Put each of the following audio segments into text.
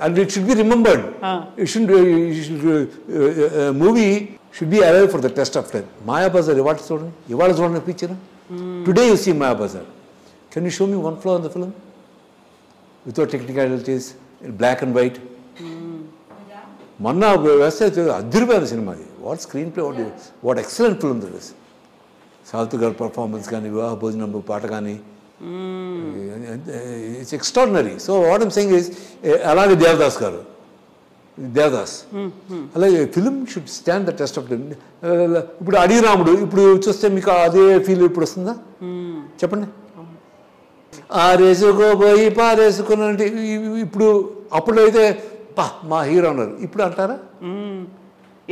and it should be remembered. Movie should be alive for the test of time. Mayabazar, what is it? You want to see a picture? Today you see Mayabazar. Can you show me one flaw in the film? Without technicalities, black and white. Manna Adirvana cinema. What screenplay? What excellent film that is. Saltugar performance gani, Vivaha Bhojanam Paata gani. It's extraordinary. So what I'm saying is, alagi Devdas garu. Devdas. Alagi film should stand the test of time. Ippudu Adi Ramudu, ippudu chuste meeku ade feel ippudu vastunda? Cheppandi. ఆరేసుకోబోయి పారేసుకున్నంటే ఇప్పుడు అప్పుడు అయితే మా hero అన్నారు ఇప్పుడు అంటారా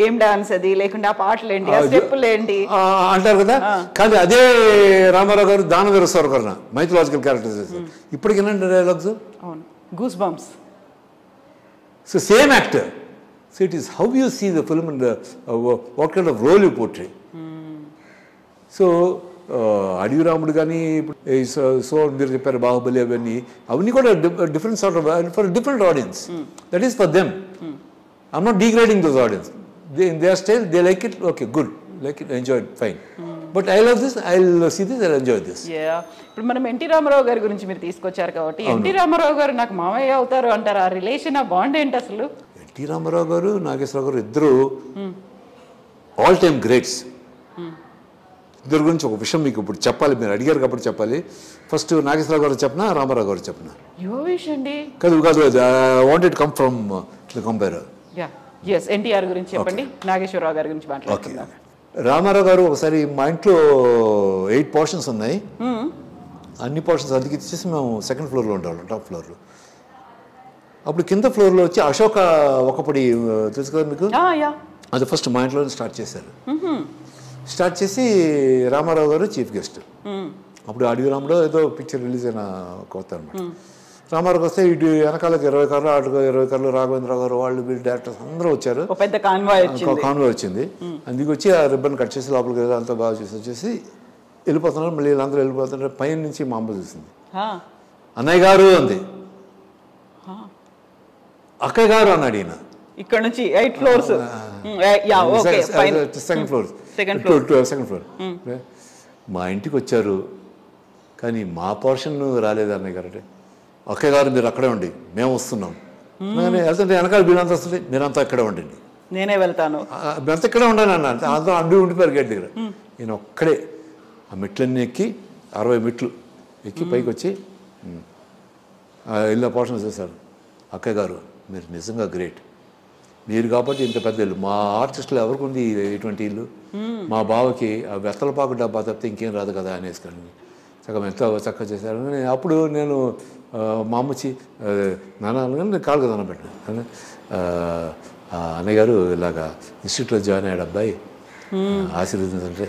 ఏం dance అది లేకుంటే ఆ పాటలు ఏంటి ఆ స్టెప్పులు ఏంటి అంటారు కదా కానీ అదే రామారావు గారు దానవీర సర్వకర్ణ మైథలాజికల్ క్యారెక్టర్స్ ఇప్పటికి వినండి డైలాగ్స్ అవును goose bumps so same actor so it is how you see the film and what kind of role you portray so Adavi Ramudu కానీ సో మీరు చెప్పారు బాహుబలి అవన్నీ కూడా different sort of for different audience that is for them I'm not degrading those audience they are style they like it okay good like it enjoy it fine but I love this I see this I enjoy this. ఇప్పుడు మనం NT Ramarao గారి గురించి మీరు తీసుకొచ్చారు కాబట్టి NT Ramarao గారు నాకు మామయ్య అవుతారు అంటారు ఆ రిలేషన్ ఆ బాండ్ ఏంటి అసలు? ఎన్టీ రామారావు గారు నాగేశ్వరరావు గారు ఇద్దరు ఆల్ టైమ్ గ్రేట్స్. ఇద్దరు గురించి ఒక విషయం మీకు ఇప్పుడు చెప్పాలి, మీరు అడిగారు కాబట్టి చెప్పాలి. ఫస్ట్ నాగేశ్వరరావు గారు చెప్పినా రామారావు గారు చెప్పినా కాదు కాదు want it come from the compare. NTR గురించి చెప్పండి, నాగేశ్వరరావు గారి గురించి మాట్లాడుకుందాం. రామారావు గారు ఒకసారి మా ఇంట్లో 8 పోర్షన్స్ ఉన్నాయి, అన్ని పోర్షన్స్ అందుకు ఇచ్చేసి మేము సెకండ్ ఫ్లోర్లో ఉండేవాళ్ళం, టాప్ ఫ్లోర్లో. అప్పుడు కింద ఫ్లోర్లో వచ్చి అశోక ఒకపడి తెలుసు కదా మీకు, అది ఫస్ట్ మా ఇంట్లో స్టార్ట్ చేశారు. స్టార్ట్ చేసి రామారావు గారు చీఫ్ గెస్ట్. అప్పుడు అడవి రాముడు ఏదో పిక్చర్ రిలీజ్ అయిన కొత్త అనమాట. రామారావుకి వస్తే ఇటు వెనకాలకి 20 కార్లు, అటు 20 కార్లు, రాఘవేంద్రరావు గారు వాళ్ళు వీళ్ళు డైరెక్టర్స్ అందరూ వచ్చారు. కాన్వాయ్ వచ్చింది. అందుకు వచ్చి ఆ రిబ్బన్ కట్ చేసి లోపలికి అంతా బాగా చేసి వచ్చేసి వెళ్ళిపోతున్నారు. మళ్ళీ వీళ్ళందరూ వెళ్ళిపోతున్నారు. పైన నుంచి మా అమ్మ చూసింది, అన్నయ్య గారు అంది. అక్కయ్య గారు అన్నాడు ఈయన. ఇక్కడ నుంచి 8 ఫ్లోర్స్, సెకండ్ ఫ్లోర్. మా ఇంటికి వచ్చారు కానీ మా పోర్షన్ రాలేదు అన్నయ్య గారు. అంటే అక్కయ్య గారు మీరు అక్కడే ఉండి మేము వస్తున్నాం. వెళ్తుంటే వెనకాల వీళ్ళంతా వస్తుంది, మీరంతా ఇక్కడే ఉండండి, నేనే వెళ్తాను, మీరంతా ఇక్కడే ఉండండి అన్న. అంతా అండి ఉండిపోయారు గేట్ దగ్గర. నేను ఒక్కడే ఆ మెట్లన్నీ ఎక్కి 60 మెట్లు ఎక్కి పైకి వచ్చి వెళ్ళిన పోర్షన్ చేశారు. అక్కయ్య గారు మీరు నిజంగా గ్రేట్, మీరు కాబట్టి ఇంత పెద్ద ఇల్లు, మా ఆర్టిస్టులు ఎవరికి ఉంది ఇటువంటి ఇల్లు, మా బావకి ఆ వెత్తలపాకు డబ్బా తప్పితే ఇంకేం రాదు కదా అనేసుకొని సగం ఎంత చక్కగా చేశారు. అప్పుడు నేను మా అమ్మచ్చి నాన్న కాలు కదా పెట్టాను. అన్నయ్య గారు ఇలాగా ఇన్స్టిట్యూట్లో జాయిన్ అయ్యాడు అబ్బాయి, ఆశీర్వదించంటే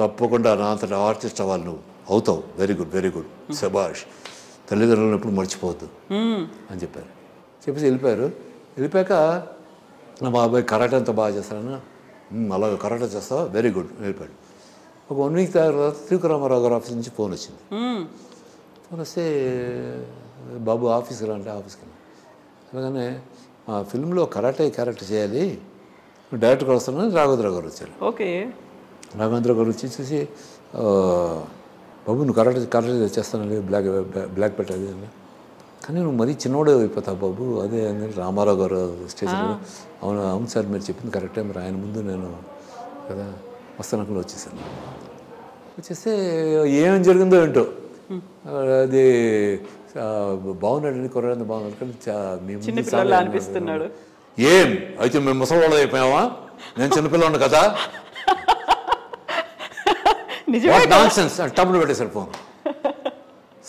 తప్పకుండా నా అంతటా ఆర్టిస్ట్ అవ్వాలి, నువ్వు అవుతావు, వెరీ గుడ్ వెరీ గుడ్, శభాష్, తల్లిదండ్రులను ఎప్పుడు మర్చిపోవద్దు అని చెప్పారు. చెప్పేసి వెళ్ళిపోయారు. వెళ్ళిపోయాక మా బాబాయ్ కరాటే అంతా బాగా చేస్తాను, అలాగే కరాటే చేస్తావా, వెరీ గుడ్ వెళ్ళిపోయాడు. ఒక 1 వీక్ తర్వాత త్రివిక్రమారావు గారు ఆఫీస్ నుంచి ఫోన్ వచ్చింది. ఫోన్ వస్తే బాబు ఆఫీస్కి రా అంటే ఆఫీస్కి. అలాగనే ఆ ఫిల్మ్లో కరాటే క్యారెక్టర్ చేయాలి, డైరెక్టర్ గారు వస్తున్నాను. రాఘవేంద్రరావు గారు వచ్చారు. ఓకే, రాఘవేంద్రరావు గారు వచ్చి చూసి బాబు నువ్వు కరాటే చేస్తానండి, బ్లాక్ పెట్టాలి అని. కానీ నువ్వు మరీ చిన్నోడే అయిపోతావు బాబు, అదే అని రామారావు గారు స్టేజ్. అవును సార్ మీరు చెప్పింది కరెక్టే, మరి ఆయన ముందు నేను కదా వస్తానకులు వచ్చేసాను. వచ్చేస్తే ఏం జరిగిందో ఏంటో, అది బాగున్నాడండి, కుర్రాడు బాగున్నాడు, కానీ మేము అనిపిస్తున్నాడు. ఏం అయితే మేము ముసలివాళ్ళు అయిపోయావా, నేను చిన్నపిల్లవాడిని కదా, నాన్సెన్స్ టప్పును పెట్టేశారు ఫోన్.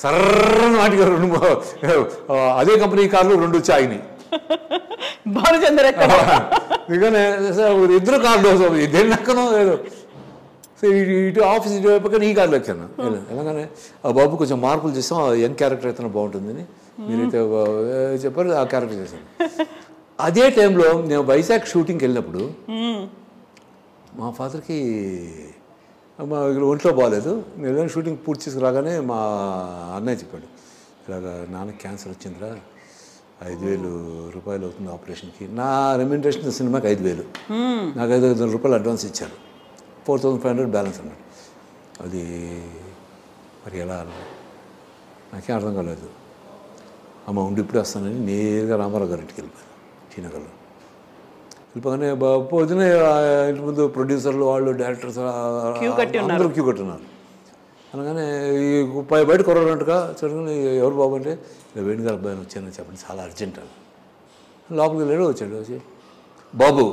సర్రని వాటికి 2 అదే కంపెనీ కార్లు 2 వచ్చి ఆగినాయి. ఇద్దరు కార్లు దేని నక్కనో ఏదో. సో ఇటు ఆఫీస్ ఇటు అయిపోయి ఈ కార్లో వచ్చాను. ఎలాగానే ఆ బాబు కొంచెం మార్పులు చేసాం, యంగ్ క్యారెక్టర్ అయితే బాగుంటుందని మీరైతే చెప్పారు, ఆ క్యారెక్టర్ చేశాను. అదే టైంలో నేను వైజాగ్ షూటింగ్కి వెళ్ళినప్పుడు మా ఫాదర్కి మా ఒంట్లో బాగాలేదు. నేను షూటింగ్ పూర్తి చేసుకురాగానే మా అన్నయ్య చెప్పాడు, ఇలాగ నాన్నకి క్యాన్సర్ వచ్చిందిరా, 5,000 రూపాయలు అవుతుంది ఆపరేషన్కి. నా రెమ్యూనరేషన్ సినిమాకి 5,000, నాకు 5,000 రూపాయలు అడ్వాన్స్ ఇచ్చారు. 4,500 బ్యాలెన్స్ అన్నాడు. అది మరి ఎలా నాకేం అర్థం కాలేదు. అమ్మ ఉండి ఇప్పుడే వస్తానని నేరుగా రామారావు గారి ఇంటికి వెళ్ళిపోయాను. శ్రీనగర్లో వెళ్ళిపోగానే పొద్దున ఇంటి ముందు ప్రొడ్యూసర్లు వాళ్ళు డైరెక్టర్స్ అందరూ క్యూ కట్టున్నారు. అనగానే ఈ బయట కొరన్నట్టుగా చూడగానే ఎవరు బాబు అంటే వేణుగారు అబ్బాయిని వచ్చానని చెప్పండి, చాలా అర్జెంట్ అని. లోపలికి వెళ్ళాడు. వచ్చాడు. వచ్చి బాబు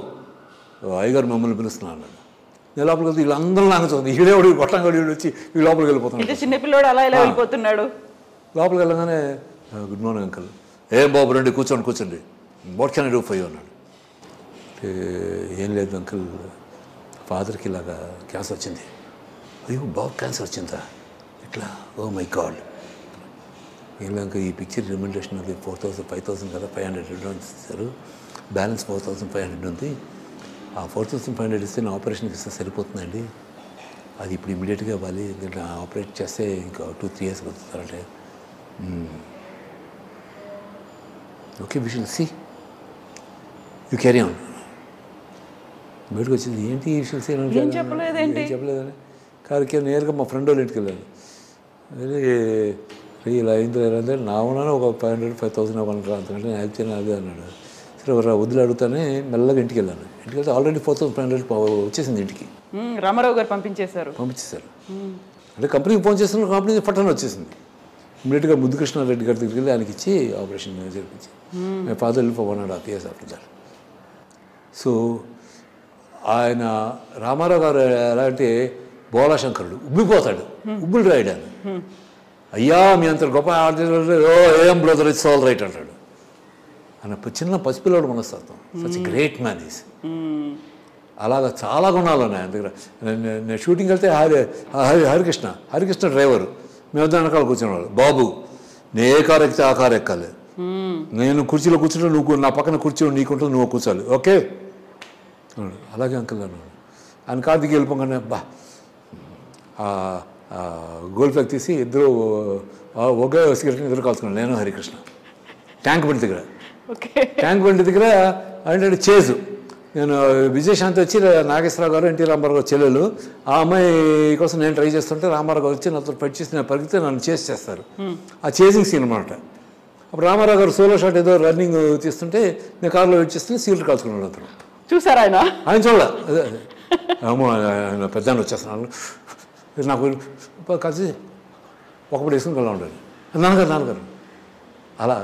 అయ్యగారు మమ్మల్ని పిలుస్తున్నాను అన్నాడు. నేను లోపలికి వెళ్తే వీళ్ళందరూ నాకు చూస్తుంది. ఈడేవాడు కొట్టంగాడు వీడు వచ్చి ఈ లోపలికి వెళ్ళిపోతున్నాడు. చిన్నపిల్లోడు అలా ఇలా వెళ్ళిపోతున్నాడు. లోపలికి వెళ్ళగానే గుడ్ మార్నింగ్ అంకుల్. ఏం బాబు రండి కూర్చోండి. What can I do for you అన్నాడు. ఏం లేదు అంకుల్, ఫాదర్కి ఇలాగా క్యాన్సర్ వచ్చింది. అయ్యో బాబు క్యాన్సర్ వచ్చిందా? ఇట్లా ఓ మై గాడ్. ఇంకా ఈ పిక్చర్ రెమ్యూనరేషన్ అది 4,000 5,000 కదా, 500 అడ్వాన్స్ ఇస్తారు. బ్యాలెన్స్ 4,500 ఉంది. ఆ 4,500 ఇస్తే నా ఆపరేషన్కి ఇస్తే సరిపోతుందండి. అది ఇప్పుడు ఇమీడియట్గా ఇవ్వాలి, ఎందుకంటే ఆపరేట్ చేస్తే ఇంకా 2-3 years బతుకుతారంటే. Okay we shall see, you carry on. బయటకు వచ్చింది. ఏంటి ఈ విషయం ఏం చెప్పలేదని కారుకి నేరుగా మా ఫ్రెండ్ వాళ్ళ ఇంటికి వెళ్ళాను. ఇలా అయింది నా ఉన్నాను ఒక 500-5,000 అవ్వాలి అంతకంటే నేను హెల్ప్ చేయను అదే అన్నాడు. సరే వదిలి అడుగుతానే మెల్లగా ఇంటికి వెళ్ళాను. ఇంటికి వెళ్తే ఆల్రెడీ 4,500 వచ్చేసింది ఇంటికి. రామారావు గారు పంపించేశారు. అంటే కంపెనీకి ఫోన్ చేస్తున్న కంపెనీ పట్టణ వచ్చేసింది. ఇమీడియట్గా ముద్దుకృష్ణారెడ్డి గారి దగ్గరికి వెళ్ళి ఆయనకి ఇచ్చి ఆపరేషన్ జరిపించి మై ఫాదర్ వెళ్ళి for 1.5 years after that. So ఆయన రామారావు గారు ఎలా అంటే బోలాశంకరుడు, ఉబ్బిపోతాడు, ఉబ్బులు రాయడాను. అయ్యా మీ అంత గొప్ప ఏం బ్రదర్ ఇట్స్ ఆల్ రైట్ అంటాడు. ఆయన చిన్న పసిపిల్లడు మనస్తత్వం. Such great man is. అలాగా చాలా గుణాలు ఉన్నాయి ఆయన దగ్గర. నేను షూటింగ్కి వెళ్తే హరికృష్ణ డ్రైవరు, మేము వెనకాల కూర్చునేవాళ్ళు. బాబు నే ఏ కారు ఎక్కితే ఆ కారు ఎక్కాలి, నేను కుర్చీలో కూర్చుంటే నువ్వు నా పక్కన కూర్చో, నీకుంటుంది నువ్వు కూర్చోాలి, ఓకే అన్నాడు. అలాగే అంకుల్ అన్నాడు. ఆయన కారు దిగి వెళ్ళిపోగానే బా గోల్డ్ ఫ్లాగ్ తీసి ఇద్దరు ఒకే సిగరెట్ని ఇద్దరు కాల్చుకున్నాను, నేను హరికృష్ణ. ట్యాంక్ బండి దగ్గర అంటే చేజు. నేను విజయశాంతి వచ్చి నాగేశ్వరరావు గారు ఎన్టీ రామారావు గారు చెల్లెలు, ఆ అమ్మాయి కోసం నేను ట్రై చేస్తుంటే రామారావు గారు వచ్చి నాతో ఫైట్ చేసి నేను పరిగితే నన్ను చేస్తారు. ఆ చేజింగ్ సీన్ అనమాట. అప్పుడు రామారావు గారు సోలో షాట్ ఏదో రన్నింగ్ తీస్తుంటే నేను కారులో వెయిట్ చేస్తుంటే సిగరెట్ కాల్చుకున్నాడు. అతను చూసారా? ఆయన చూడ ఏమో ఆయన పెద్ద వచ్చేస్తున్నాను. నాకు కలిసి ఒకప్పుడు వేసుకుని కల్లా ఉండేది. నాన్నగారు అలా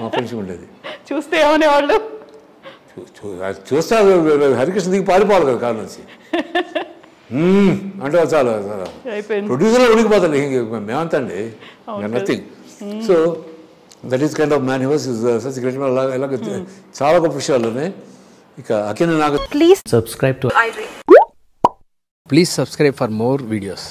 మా ఫ్రెండ్షిప్ ఉండేది. చూస్తే ఏమనేవాళ్ళు? చూస్తే హరికృష్ణ దిగి పారిపోవాలి కదా కారు నుంచి అంటే చాలా ప్రొడ్యూసర్లో ఉనికిపోతాను. మేమంతా అండి nothing. So that is kind of man he was such great man. ఇలాగ చాలా గొప్ప విషయాలు ఉన్నాయి. ఇక అఖిల నాకు Please subscribe for more videos.